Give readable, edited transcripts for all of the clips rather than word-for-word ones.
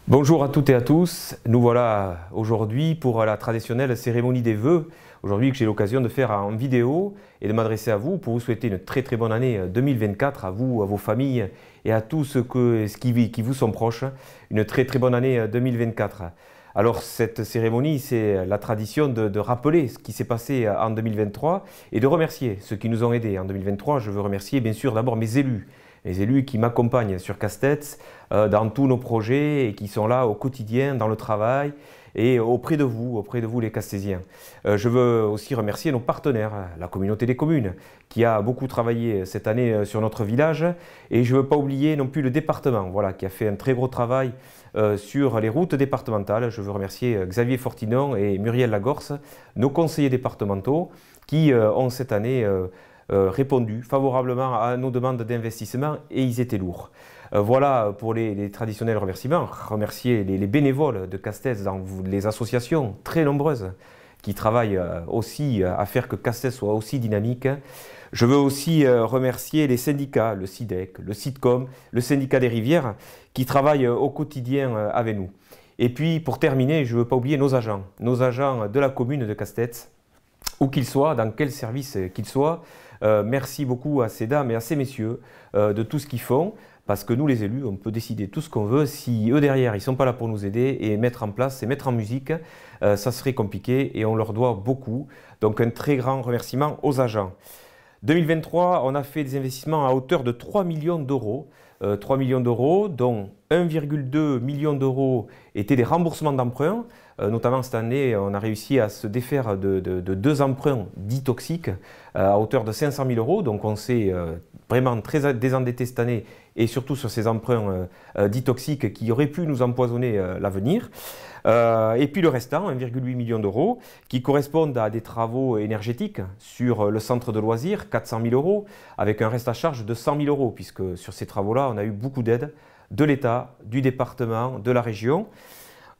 Bonjour à toutes et à tous, nous voilà aujourd'hui pour la traditionnelle cérémonie des vœux, aujourd'hui que j'ai l'occasion de faire en vidéo et de m'adresser à vous pour vous souhaiter une très bonne année 2024 à vous, à vos familles et à tous ceux qui vous sont proches, une très bonne année 2024. Alors cette cérémonie, c'est la tradition de rappeler ce qui s'est passé en 2023 et de remercier ceux qui nous ont aidés en 2023. Je veux remercier bien sûr d'abord mes élus. Les élus qui m'accompagnent sur Casse-Tête dans tous nos projets et qui sont là au quotidien dans le travail et auprès de vous les Castésiens. Je veux aussi remercier nos partenaires, la communauté des communes qui a beaucoup travaillé cette année sur notre village et je ne veux pas oublier non plus le département voilà, qui a fait un très gros travail sur les routes départementales. Je veux remercier Xavier Fortinon et Muriel Lagorce, nos conseillers départementaux qui ont cette année répondu favorablement à nos demandes d'investissement et ils étaient lourds. Voilà pour les traditionnels remerciements. Remercier les bénévoles de Casse-Tête dans les associations très nombreuses qui travaillent aussi à faire que Casse-Tête soit aussi dynamique. Je veux aussi remercier les syndicats, le SIDEC, le SIDCOM, le syndicat des rivières qui travaillent au quotidien avec nous. Et puis pour terminer, je ne veux pas oublier nos agents de la commune de Casse-Tête, où qu'ils soient, dans quel service qu'ils soient. Merci beaucoup à ces dames et à ces messieurs de tout ce qu'ils font, parce que nous les élus, on peut décider tout ce qu'on veut. Si eux derrière, ils ne sont pas là pour nous aider et mettre en place et mettre en musique, ça serait compliqué et on leur doit beaucoup. Donc un très grand remerciement aux agents. 2023, on a fait des investissements à hauteur de 3 millions d'euros. 3 millions d'euros, dont 1,2 million d'euros étaient des remboursements d'emprunts. Notamment cette année, on a réussi à se défaire de 2 emprunts dits toxiques à hauteur de 500 000 euros. Donc on s'est vraiment très désendetté cette année et surtout sur ces emprunts dits toxiques qui auraient pu nous empoisonner l'avenir. Et puis le restant, 1,8 million d'euros, qui correspondent à des travaux énergétiques sur le centre de loisirs, 400 000 euros, avec un reste à charge de 100 000 euros, puisque sur ces travaux-là, on a eu beaucoup d'aides de l'État, du département, de la région.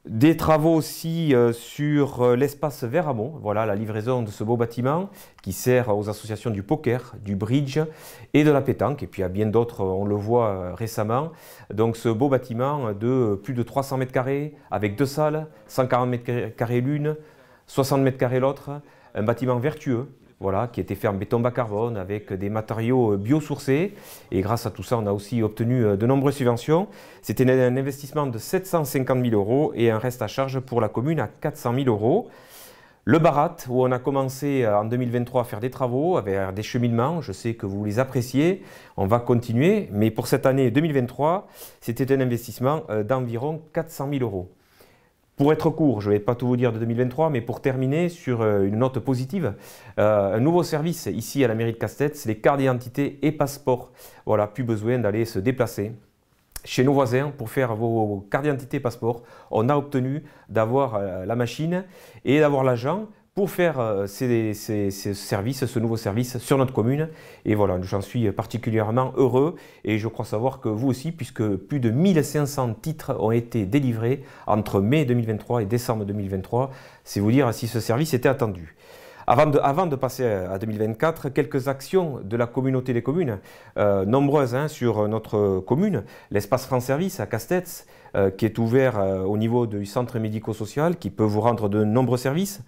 Des travaux aussi sur l'espace Vert-Amont, voilà la livraison de ce beau bâtiment qui sert aux associations du poker, du bridge et de la pétanque. Et puis il y a bien d'autres, on le voit récemment. Donc ce beau bâtiment de plus de 300 mètres carrés avec 2 salles, 140 mètres carrés l'une, 60 mètres carrés l'autre. Un bâtiment vertueux. Voilà, qui était fait en béton bas carbone avec des matériaux biosourcés. Et grâce à tout ça, on a aussi obtenu de nombreuses subventions. C'était un investissement de 750 000 euros et un reste à charge pour la commune à 400 000 euros. Le Barat, où on a commencé en 2023 à faire des travaux, avec des cheminements. Je sais que vous les appréciez. On va continuer. Mais pour cette année 2023, c'était un investissement d'environ 400 000 euros. Pour être court, je ne vais pas tout vous dire de 2023, mais pour terminer sur une note positive, un nouveau service ici à la mairie de Casse-Tête, c'est les cartes d'identité et passeports. Voilà, plus besoin d'aller se déplacer chez nos voisins pour faire vos cartes d'identité et passeports. On a obtenu d'avoir la machine et d'avoir l'agent pour faire ce nouveau service sur notre commune. Et voilà, j'en suis particulièrement heureux et je crois savoir que vous aussi, puisque plus de 1500 titres ont été délivrés entre mai 2023 et décembre 2023. C'est vous dire si ce service était attendu. Avant de passer à 2024, quelques actions de la communauté des communes, nombreuses sur notre commune. L'espace France Service à Casse-Tête, qui est ouvert au niveau du centre médico-social, qui peut vous rendre de nombreux services.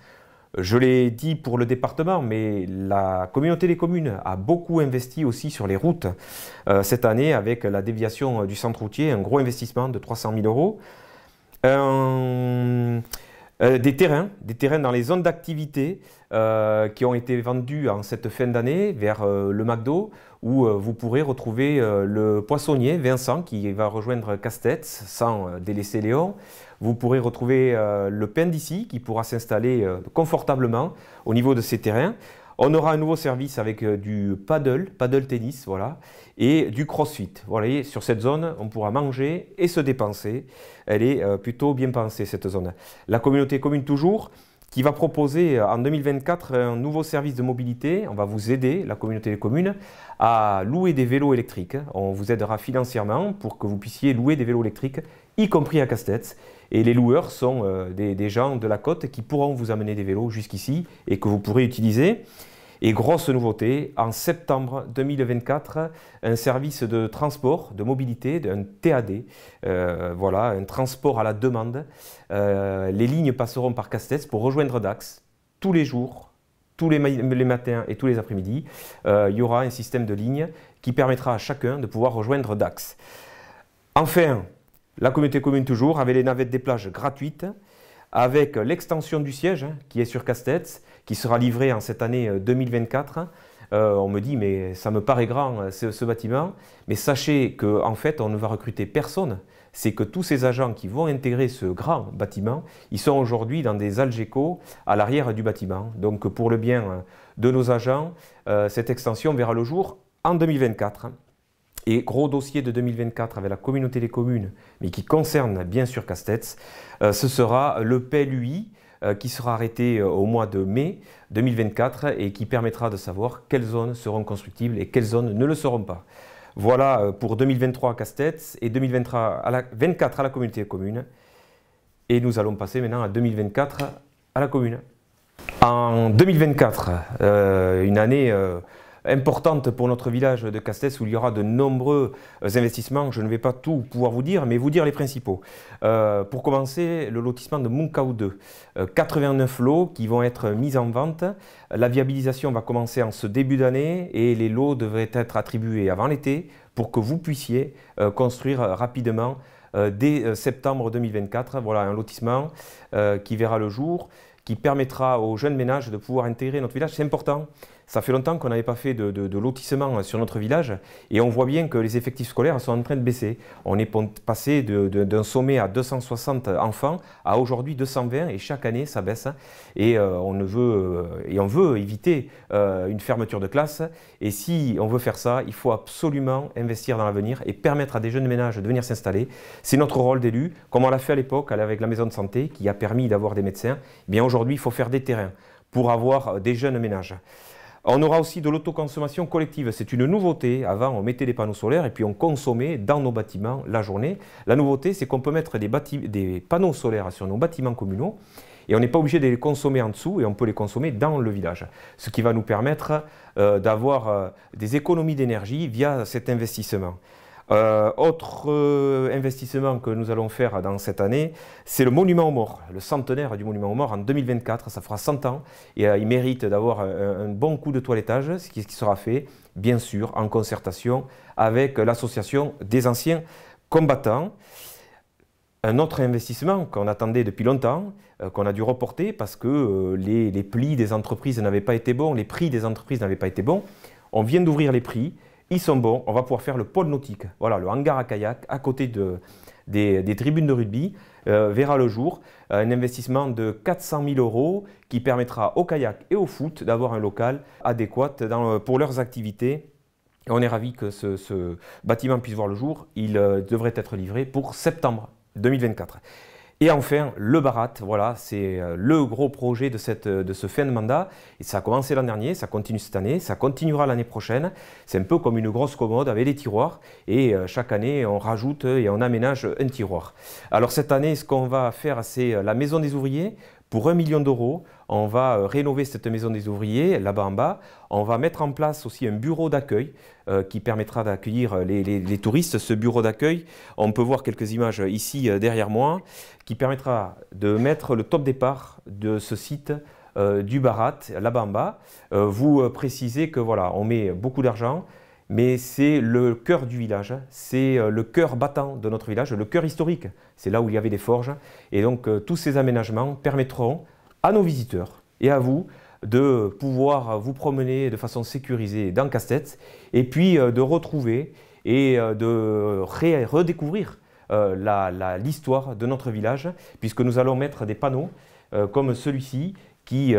Je l'ai dit pour le département, mais la communauté des communes a beaucoup investi aussi sur les routes cette année avec la déviation du centre routier, un gros investissement de 300 000 euros. Des terrains dans les zones d'activité qui ont été vendus en cette fin d'année vers le McDo où vous pourrez retrouver le poissonnier Vincent qui va rejoindre Casse-Tête sans délaisser Léon. Vous pourrez retrouver le pain d'ici qui pourra s'installer confortablement au niveau de ces terrains. On aura un nouveau service avec du paddle tennis, voilà, et du crossfit. Voilà, sur cette zone, on pourra manger et se dépenser. Elle est plutôt bien pensée, cette zone. La communauté commune toujours, qui va proposer en 2024 un nouveau service de mobilité. On va vous aider, la communauté des communes, à louer des vélos électriques. On vous aidera financièrement pour que vous puissiez louer des vélos électriques, y compris à Casse-Tête. Et les loueurs sont des gens de la côte qui pourront vous amener des vélos jusqu'ici et que vous pourrez utiliser. Et grosse nouveauté, en septembre 2024, un service de transport, de mobilité, un TAD, voilà, un transport à la demande. Les lignes passeront par Castets pour rejoindre Dax tous les jours, tous les matins et tous les après-midi. Il y aura un système de lignes qui permettra à chacun de pouvoir rejoindre Dax. Enfin, la communauté commune toujours, avec les navettes des plages gratuites, avec l'extension du siège qui est sur Castets, qui sera livrée en cette année 2024. On me dit, mais ça me paraît grand ce bâtiment, mais sachez qu'en fait, on ne va recruter personne. C'est que tous ces agents qui vont intégrer ce grand bâtiment, ils sont aujourd'hui dans des Algeco à l'arrière du bâtiment. Donc pour le bien de nos agents, cette extension verra le jour en 2024. Et gros dossier de 2024 avec la communauté des communes, mais qui concerne bien sûr Castets, ce sera le PLUI qui sera arrêté au mois de mai 2024 et qui permettra de savoir quelles zones seront constructibles et quelles zones ne le seront pas. Voilà pour 2023 à Castets et 2024 à la communauté des communes. Et nous allons passer maintenant à 2024 à la commune. En 2024, une année importante pour notre village de Castets où il y aura de nombreux investissements. Je ne vais pas tout pouvoir vous dire, mais vous dire les principaux. Pour commencer, le lotissement de Munkau 2. 89 lots qui vont être mis en vente. La viabilisation va commencer en ce début d'année et les lots devraient être attribués avant l'été pour que vous puissiez construire rapidement dès septembre 2024. Voilà un lotissement qui verra le jour, qui permettra aux jeunes ménages de pouvoir intégrer notre village. C'est important. Ça fait longtemps qu'on n'avait pas fait de lotissement sur notre village et on voit bien que les effectifs scolaires sont en train de baisser. On est passé d'un sommet à 260 enfants à aujourd'hui 220 et chaque année ça baisse. Et on veut éviter une fermeture de classe. Et si on veut faire ça, il faut absolument investir dans l'avenir et permettre à des jeunes ménages de venir s'installer. C'est notre rôle d'élu, comme on l'a fait à l'époque avec la maison de santé qui a permis d'avoir des médecins. Eh bien aujourd'hui, il faut faire des terrains pour avoir des jeunes ménages. On aura aussi de l'autoconsommation collective. C'est une nouveauté. Avant, on mettait des panneaux solaires et puis on consommait dans nos bâtiments la journée. La nouveauté, c'est qu'on peut mettre des panneaux solaires sur nos bâtiments communaux et on n'est pas obligé de les consommer en dessous et on peut les consommer dans le village. Ce qui va nous permettre d'avoir des économies d'énergie via cet investissement. Autre investissement que nous allons faire dans cette année, c'est le monument aux morts, le centenaire du monument aux morts en 2024, ça fera 100 ans et il mérite d'avoir un bon coup de toilettage, ce qui sera fait bien sûr en concertation avec l'association des anciens combattants. Un autre investissement qu'on attendait depuis longtemps, qu'on a dû reporter parce que les plis des entreprises n'avaient pas été bons, les prix des entreprises n'avaient pas été bons. On vient d'ouvrir les prix. Ils sont bons, on va pouvoir faire le pôle nautique. Voilà, le hangar à kayak à côté des tribunes de rugby verra le jour. Un investissement de 400 000 € qui permettra au kayak et au foot d'avoir un local adéquat pour leurs activités. On est ravis que ce bâtiment puisse voir le jour. Il devrait être livré pour septembre 2024. Et enfin, le Barat, voilà, c'est le gros projet de ce fin de mandat. Et ça a commencé l'an dernier, ça continue cette année, ça continuera l'année prochaine. C'est un peu comme une grosse commode avec des tiroirs. Et chaque année, on rajoute et on aménage un tiroir. Alors cette année, ce qu'on va faire, c'est la maison des ouvriers. Pour 1 million d'euros, on va rénover cette maison des ouvriers, là-bas en bas. On va mettre en place aussi un bureau d'accueil qui permettra d'accueillir les touristes. Ce bureau d'accueil, on peut voir quelques images ici derrière moi, qui permettra de mettre le top départ de ce site du Barat, là-bas en bas. Vous précisez que voilà, on met beaucoup d'argent, mais c'est le cœur du village, c'est le cœur battant de notre village, le cœur historique. C'est là où il y avait des forges. Et donc tous ces aménagements permettront à nos visiteurs et à vous de pouvoir vous promener de façon sécurisée dans Castets et puis de retrouver et de redécouvrir l'histoire de notre village, puisque nous allons mettre des panneaux comme celui-ci qui,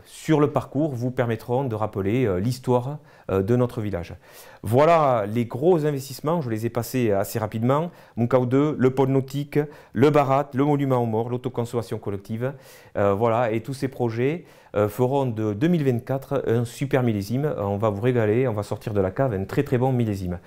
sur le parcours, vous permettront de rappeler l'histoire de notre village. Voilà les gros investissements, je les ai passés assez rapidement. Munkau 2, le pôle nautique, le Barat, le monument aux morts, l'autoconsommation collective. Voilà, et tous ces projets feront de 2024 un super millésime. On va vous régaler, on va sortir de la cave un très très bon millésime.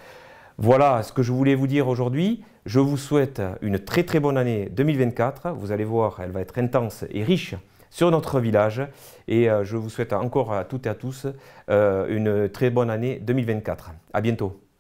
Voilà ce que je voulais vous dire aujourd'hui. Je vous souhaite une très très bonne année 2024. Vous allez voir, elle va être intense et riche sur notre village. Et je vous souhaite encore à toutes et à tous une très bonne année 2024. À bientôt.